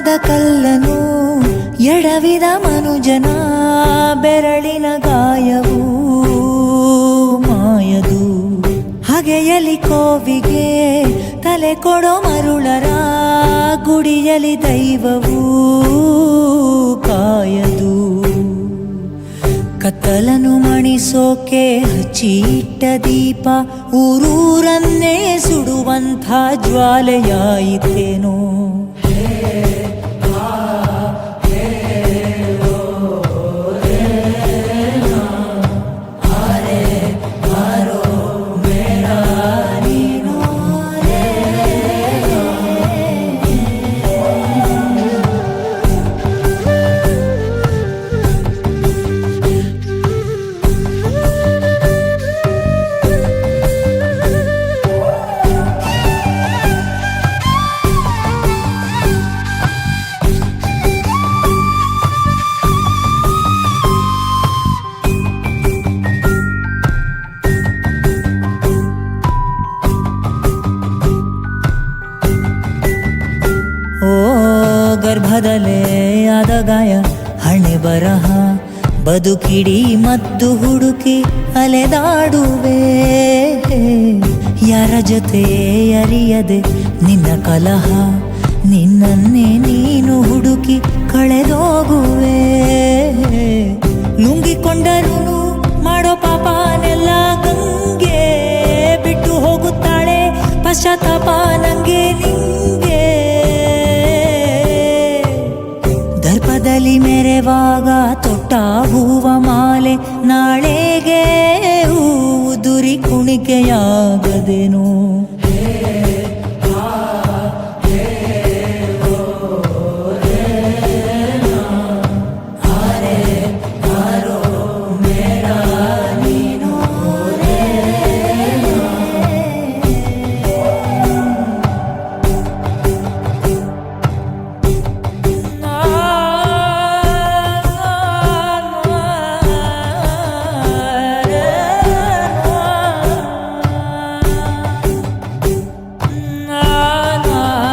ಕಲ್ಲನು ಎಡವಿದ ಮನುಜನ ಬೆರಳಿನ ಗಾಯವು ಮಾಯದು. ಹಗೆಯಲಿ ಕೋವಿಗೆ ತಲೆ ಕೊಡೋ ಮರುಳರ ಗುಡಿಯಲಿ ದೈವವು ಕಾಯದು. ಕತ್ತಲನು ಮಣಿಸೋಕೆ ಹಚ್ಚಿಟ್ಟ ದೀಪ ಊರೂರನ್ನೇ ಸುಡುವಂಥ ಜ್ವಾಲೆಯಾಯಿತೇನೋ. ಓ ಗರ್ಭದಲ್ಲೇ ಆದ ಗಾಯ ಹಣೆ ಬರಹ ಬದುಕಿಡಿ ಮದ್ದು ಹುಡುಕಿ ಅಲೆದಾಡುವೆ. ಯಾರ ಜೊತೆ ಅರಿಯದೆ ನಿನ್ನ ಕಲಹ ನಿನ್ನನ್ನೇ ನೀನು ಹುಡುಕಿ ಕಳೆದೋಗುವೆ. ನುಂಗಿಕೊಂಡರೂ ಮಾಡೋ ಪಾಪನೆಲ್ಲ ಗಂಗೆ ಬಿಟ್ಟು ಹೋಗುತ್ತಾಳೆ ಪಶ್ಚಾತ್ತಾಪ ನಂಗೆ ನಿಂಗೆ. ದರ್ಪದಲ್ಲಿ ಮೆರೆವಾಗ ತೊಟ್ಟ ಹೂವ ಮಾಲೆ ನಾಳೆಗೆ ಹೂದುರಿ ಕುಣಿಕೆಯಾಗದೇನೋ.